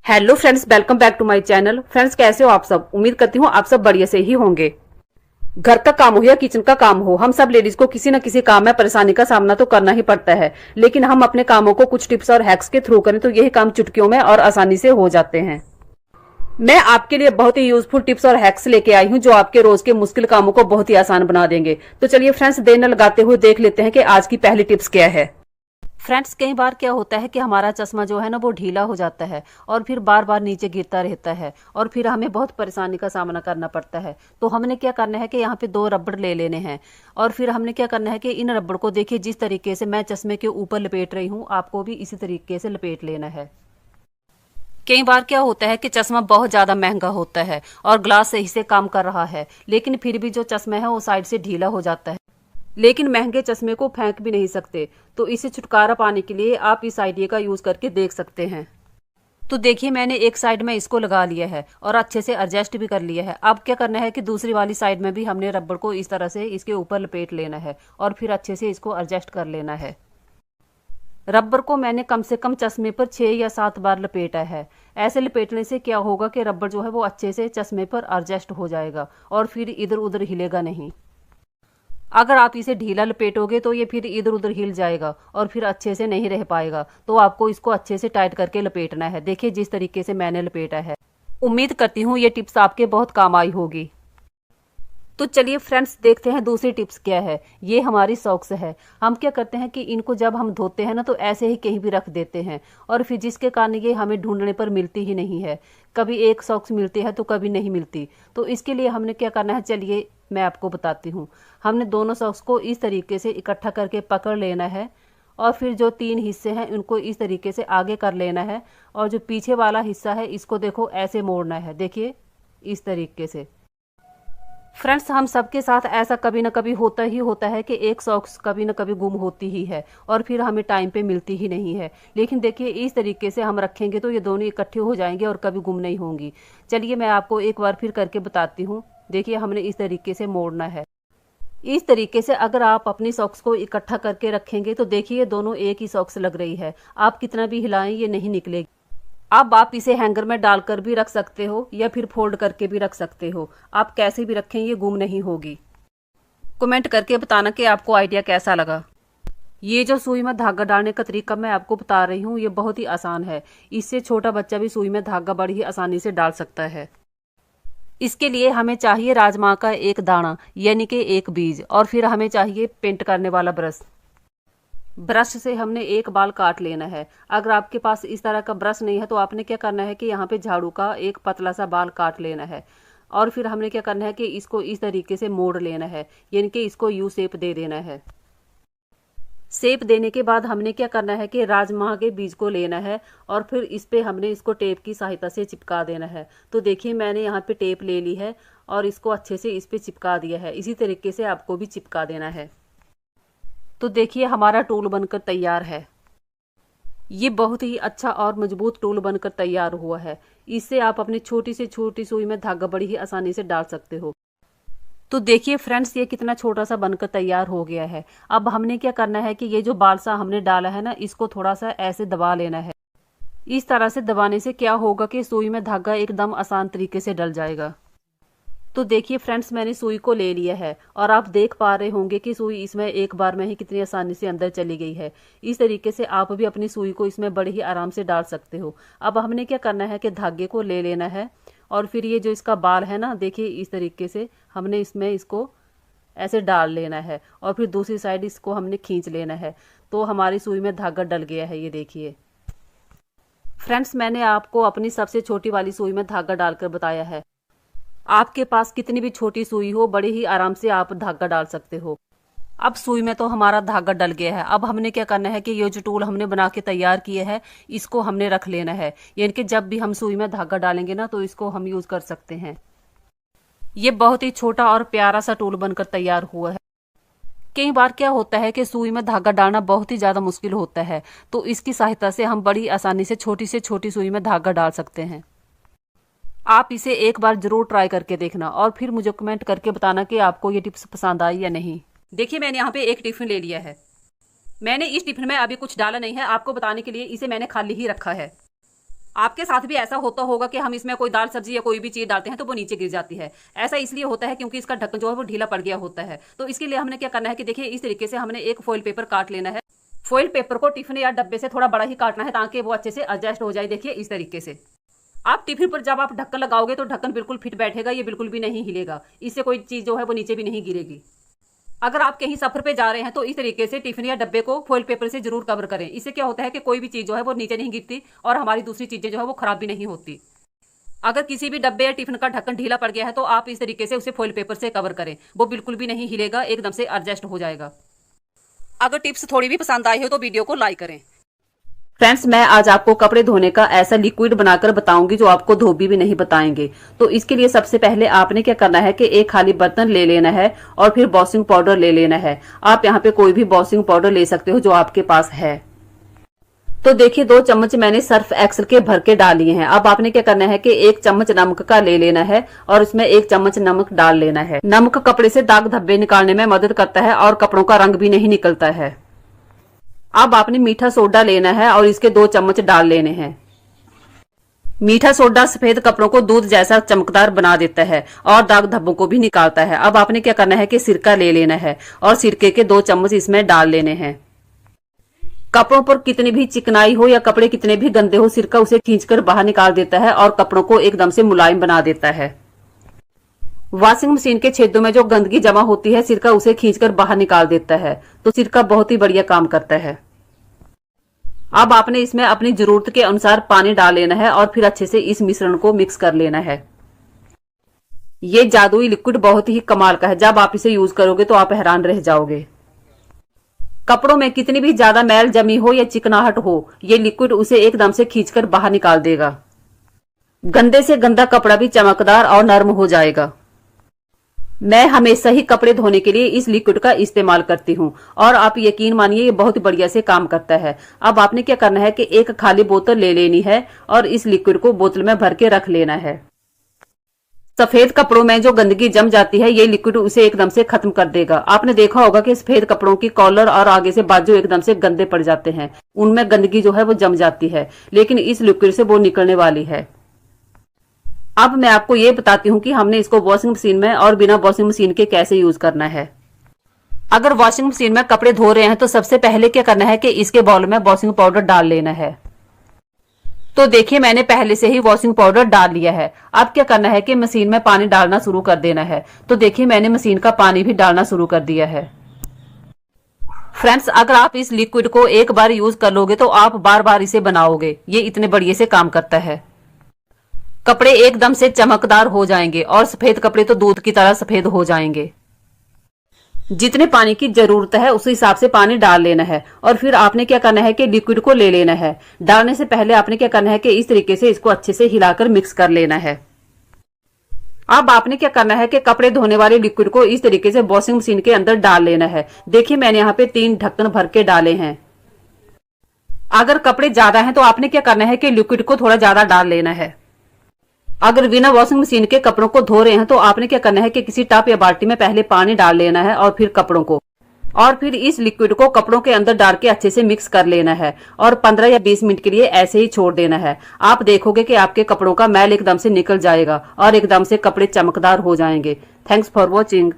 Hello friends, welcome back to my channel. Friends, कैसे हो आप सब? उम्मीद करती हूँ आप सब बढ़िया से ही होंगे। घर का काम हो या किचन का काम हो, हम सब लेडीज को किसी न किसी काम में परेशानी का सामना तो करना ही पड़ता है। लेकिन हम अपने कामों को कुछ टिप्स और हैक्स के थ्रू करें तो यही काम चुटकियों में और आसानी से हो जाते हैं। मैं आपके लिए बहुत ही यूजफुल टिप्स और हैक्स लेके आई हूँ जो आपके रोज के मुश्किल कामों को बहुत ही आसान बना देंगे। तो चलिए फ्रेंड्स, देर न लगाते हुए देख लेते हैं कि आज की पहली टिप्स क्या है। फ्रेंड्स, कई बार क्या होता है कि हमारा चश्मा जो है ना वो ढीला हो जाता है और फिर बार बार नीचे गिरता रहता है और फिर हमें बहुत परेशानी का सामना करना पड़ता है। तो हमने क्या करना है कि यहाँ पे 2 रबड़ ले लेने हैं और फिर हमने क्या करना है कि इन रबड़ को देखिए, जिस तरीके से मैं चश्मे के ऊपर लपेट रही हूँ आपको भी इसी तरीके से लपेट लेना है। कई बार क्या होता है कि चश्मा बहुत ज्यादा महंगा होता है और ग्लास सही से काम कर रहा है, लेकिन फिर भी जो चश्मा है वो साइड से ढीला हो जाता है। लेकिन महंगे चश्मे को फेंक भी नहीं सकते, तो इसे छुटकारा पाने के लिए आप इस आइडिया का यूज करके देख सकते हैं। तो देखिए, मैंने एक साइड में इसको लगा लिया है और अच्छे से एडजस्ट भी कर लिया है। अब क्या करना है कि दूसरी वाली साइड में भी हमने रबड़ को इस तरह से इसके ऊपर लपेट लेना है और फिर अच्छे से इसको एडजस्ट कर लेना है। रबर को मैंने कम से कम चश्मे पर 6 या 7 बार लपेटा है। ऐसे लपेटने से क्या होगा कि रबर जो है वो अच्छे से चश्मे पर एडजस्ट हो जाएगा और फिर इधर उधर हिलेगा नहीं। अगर आप इसे ढीला लपेटोगे तो ये फिर इधर उधर हिल जाएगा और फिर अच्छे से नहीं रह पाएगा। तो आपको इसको अच्छे से टाइट करके लपेटना है। देखिए, जिस तरीके से मैंने लपेटा है। उम्मीद करती हूँ ये टिप्स आपके बहुत काम आई होगी। तो चलिए फ्रेंड्स, देखते हैं दूसरी टिप्स क्या है। ये हमारी सॉक्स है। हम क्या करते हैं कि इनको जब हम धोते हैं ना तो ऐसे ही कहीं भी रख देते हैं और फिर जिसके कारण ये हमें ढूंढने पर मिलती ही नहीं है। कभी एक सॉक्स मिलती है तो कभी नहीं मिलती। तो इसके लिए हमने क्या करना है, चलिए मैं आपको बताती हूँ। हमने दोनों सॉक्स को इस तरीके से इकट्ठा करके पकड़ लेना है और फिर जो 3 हिस्से हैं उनको इस तरीके से आगे कर लेना है और जो पीछे वाला हिस्सा है इसको देखो ऐसे मोड़ना है। देखिए, इस तरीके से। फ्रेंड्स, हम सबके साथ ऐसा कभी ना कभी होता ही होता है कि एक सॉक्स कभी ना कभी गुम होती ही है और फिर हमें टाइम पे मिलती ही नहीं है। लेकिन देखिए, इस तरीके से हम रखेंगे तो ये दोनों इकट्ठे हो जाएंगे और कभी गुम नहीं होंगी। चलिए मैं आपको एक बार फिर करके बताती हूँ। देखिए, हमने इस तरीके से मोड़ना है। इस तरीके से अगर आप अपनी सॉक्स को इकट्ठा करके रखेंगे तो देखिए दोनों एक ही सॉक्स लग रही है। आप कितना भी हिलाएं ये नहीं निकलेगी। अब आप इसे हैंगर में डालकर भी रख सकते हो या फिर फोल्ड करके भी रख सकते हो। आप कैसे भी रखें ये गुम नहीं होगी। कमेंट करके बताना कि आपको आइडिया कैसा लगा। ये जो सुई में धागा डालने का तरीका मैं आपको बता रही हूँ ये बहुत ही आसान है। इससे छोटा बच्चा भी सुई में धागा बड़ी ही आसानी से डाल सकता है। इसके लिए हमें चाहिए राजमा का एक दाना यानी कि एक बीज और फिर हमें चाहिए पेंट करने वाला ब्रश। ब्रश से हमने एक बाल काट लेना है। अगर आपके पास इस तरह का ब्रश नहीं है तो आपने क्या करना है कि यहाँ पे झाड़ू का एक पतला सा बाल काट लेना है और फिर हमने क्या करना है कि इसको इस तरीके से मोड़ लेना है, यानी कि इसको यू शेप दे देना है। शेप देने के बाद हमने क्या करना है कि राजमा के बीज को लेना है और फिर इस पे हमने इसको टेप की सहायता से चिपका देना है। तो देखिए, मैंने यहाँ पे टेप ले ली है और इसको अच्छे से इस पे चिपका दिया है। इसी तरीके से आपको भी चिपका देना है। तो देखिए, हमारा टूल बनकर तैयार है। ये बहुत ही अच्छा और मजबूत टूल बनकर तैयार हुआ है। इससे आप अपनी छोटी से छोटी सुई में धागा बड़ी ही आसानी से डाल सकते हो। तो देखिए फ्रेंड्स, ये कितना छोटा सा बनकर तैयार हो गया है। अब हमने क्या करना है कि ये जो बाल सा हमने डाला है ना इसको थोड़ा सा ऐसे दबा लेना है। इस तरह से दबाने से क्या होगा कि सुई में धागा एकदम आसान तरीके से डल जाएगा। तो देखिए फ्रेंड्स, मैंने सुई को ले लिया है और आप देख पा रहे होंगे कि सुई इसमें एक बार में ही कितनी आसानी से अंदर चली गई है। इस तरीके से आप भी अपनी सुई को इसमें बड़े ही आराम से डाल सकते हो। अब हमने क्या करना है कि धागे को ले लेना है और फिर ये जो इसका बाल है ना, देखिए इस तरीके से हमने इसमें इसको ऐसे डाल लेना है और फिर दूसरी साइड इसको हमने खींच लेना है। तो हमारी सुई में धागा डल गया है। ये देखिए फ्रेंड्स, मैंने आपको अपनी सबसे छोटी वाली सुई में धागा डालकर बताया है। आपके पास कितनी भी छोटी सुई हो, बड़े ही आराम से आप धागा डाल सकते हो। अब सुई में तो हमारा धागा डल गया है। अब हमने क्या करना है कि ये जो टूल हमने बना के तैयार किए है इसको हमने रख लेना है, यानी कि जब भी हम सुई में धागा डालेंगे ना तो इसको हम यूज कर सकते हैं। ये बहुत ही छोटा और प्यारा सा टूल बनकर तैयार हुआ है। कई बार क्या होता है कि सुई में धागा डालना बहुत ही ज्यादा मुश्किल होता है, तो इसकी सहायता से हम बड़ी आसानी से छोटी सुई में धागा डाल सकते हैं। आप इसे एक बार जरूर ट्राई करके देखना और फिर मुझे कमेंट करके बताना कि आपको ये टिप्स पसंद आई या नहीं। देखिए, मैंने यहाँ पे एक टिफिन ले लिया है। मैंने इस टिफिन में अभी कुछ डाला नहीं है, आपको बताने के लिए इसे मैंने खाली ही रखा है। आपके साथ भी ऐसा होता होगा कि हम इसमें कोई दाल सब्जी या कोई भी चीज डालते हैं तो वो नीचे गिर जाती है। ऐसा इसलिए होता है क्योंकि इसका ढक्कन जो है वो ढीला पड़ गया होता है। तो इसके लिए हमने क्या करना है कि देखिए इस तरीके से हमने एक फॉइल पेपर काट लेना है। फॉइल पेपर को टिफिन या डब्बे से थोड़ा बड़ा ही काटना है ताकि वो अच्छे से एडजस्ट हो जाए। देखिए इस तरीके से आप टिफिन पर जब आप ढक्कन लगाओगे तो ढक्कन बिल्कुल फिट बैठेगा, ये बिल्कुल भी नहीं हिलेगा। इससे कोई चीज जो है वो नीचे भी नहीं गिरेगी। अगर आप कहीं सफर पे जा रहे हैं तो इस तरीके से टिफिन या डब्बे को फॉइल पेपर से जरूर कवर करें। इससे क्या होता है कि कोई भी चीज जो है वो नीचे नहीं गिरती और हमारी दूसरी चीजें जो है वो खराब भी नहीं होती। अगर किसी भी डब्बे या टिफिन का ढक्कन ढीला पड़ गया है तो आप इस तरीके से उसे फॉइल पेपर से कवर करें, वो बिल्कुल भी नहीं हिलेगा, एकदम से एडजस्ट हो जाएगा। अगर टिप्स थोड़ी भी पसंद आई हो तो वीडियो को लाइक करें। फ्रेंड्स, मैं आज आपको कपड़े धोने का ऐसा लिक्विड बनाकर बताऊंगी जो आपको धोबी भी नहीं बताएंगे। तो इसके लिए सबसे पहले आपने क्या करना है कि एक खाली बर्तन ले लेना है और फिर वॉशिंग पाउडर ले लेना है। आप यहाँ पे कोई भी वॉशिंग पाउडर ले सकते हो जो आपके पास है। तो देखिए 2 चम्मच मैंने सर्फ एक्सेल के भर के डाल लिए हैं। अब आपने क्या करना है कि 1 चम्मच नमक का ले लेना है और इसमें 1 चम्मच नमक डाल लेना है। नमक कपड़े से दाग धब्बे निकालने में मदद करता है और कपड़ों का रंग भी नहीं निकलता है। अब आपने मीठा सोडा लेना है और इसके 2 चम्मच डाल लेने हैं। मीठा सोडा सफेद कपड़ों को दूध जैसा चमकदार बना देता है और दाग धब्बों को भी निकालता है। अब आपने क्या करना है कि सिरका ले लेना है और सिरके के 2 चम्मच इसमें डाल लेने हैं। कपड़ों पर कितनी भी चिकनाई हो या कपड़े कितने भी गंदे हो, सिरका उसे खींचकर बाहर निकाल देता है और कपड़ों को एकदम से मुलायम बना देता है। वॉशिंग मशीन के छेदों में जो गंदगी जमा होती है, सिरका उसे खींचकर बाहर निकाल देता है। तो सिरका बहुत ही बढ़िया काम करता है। अब आपने इसमें अपनी जरूरत के अनुसार पानी डाल लेना है और फिर अच्छे से इस मिश्रण को मिक्स कर लेना है। ये जादुई लिक्विड बहुत ही कमाल का है। जब आप इसे यूज करोगे तो आप हैरान रह जाओगे। कपड़ों में कितनी भी ज्यादा मैल जमी हो या चिकनाहट हो, ये लिक्विड उसे एकदम से खींचकर बाहर निकाल देगा। गंदे से गंदा कपड़ा भी चमकदार और नरम हो जाएगा। मैं हमेशा ही कपड़े धोने के लिए इस लिक्विड का इस्तेमाल करती हूँ और आप यकीन मानिए ये बहुत बढ़िया से काम करता है। अब आपने क्या करना है कि एक खाली बोतल ले लेनी है और इस लिक्विड को बोतल में भर के रख लेना है। सफेद कपड़ों में जो गंदगी जम जाती है, ये लिक्विड उसे एकदम से खत्म कर देगा। आपने देखा होगा कि सफेद कपड़ों की कॉलर और आगे से बाजू एकदम से गंदे पड़ जाते हैं, उनमें गंदगी जो है वो जम जाती है, लेकिन इस लिक्विड से वो निकलने वाली है। अब मैं आपको ये बताती हूँ कि हमने इसको वॉशिंग मशीन में और बिना वॉशिंग मशीन के कैसे यूज करना है। अगर वॉशिंग मशीन में कपड़े धो रहे हैं तो सबसे पहले क्या करना है कि इसके बाउल में वॉशिंग पाउडर डाल लेना है। तो देखिए मैंने पहले से ही वॉशिंग पाउडर डाल लिया है। अब क्या करना है कि मशीन में पानी डालना शुरू कर देना है। तो देखिए मैंने मशीन का पानी भी डालना शुरू कर दिया है। फ्रेंड्स, अगर आप इस लिक्विड को एक बार यूज कर लोगे तो आप बार बार इसे बनाओगे। ये इतने बढ़िया से काम करता है। कपड़े एकदम से चमकदार हो जाएंगे और सफेद कपड़े तो दूध की तरह सफेद हो जाएंगे। जितने पानी की जरूरत है उस हिसाब से पानी डाल लेना है और फिर आपने क्या करना है कि लिक्विड को ले लेना है। डालने से पहले आपने क्या करना है कि इस तरीके से इसको अच्छे से हिलाकर मिक्स कर लेना है। अब आपने क्या करना है कि कपड़े धोने वाले लिक्विड को इस तरीके से वॉशिंग मशीन के अंदर डाल लेना है। देखिए मैंने यहाँ पे 3 ढक्कन भर के डाले हैं। अगर कपड़े ज्यादा हैं तो आपने क्या करना है कि लिक्विड को थोड़ा ज्यादा डाल लेना है। अगर बिना वॉशिंग मशीन के कपड़ों को धो रहे हैं तो आपने क्या करना है कि किसी टब या बाल्टी में पहले पानी डाल लेना है और फिर कपड़ों को, और फिर इस लिक्विड को कपड़ों के अंदर डाल के अच्छे से मिक्स कर लेना है और 15 या 20 मिनट के लिए ऐसे ही छोड़ देना है। आप देखोगे कि आपके कपड़ों का मैल एकदम से निकल जाएगा और एकदम से कपड़े चमकदार हो जाएंगे। Thanks for watching.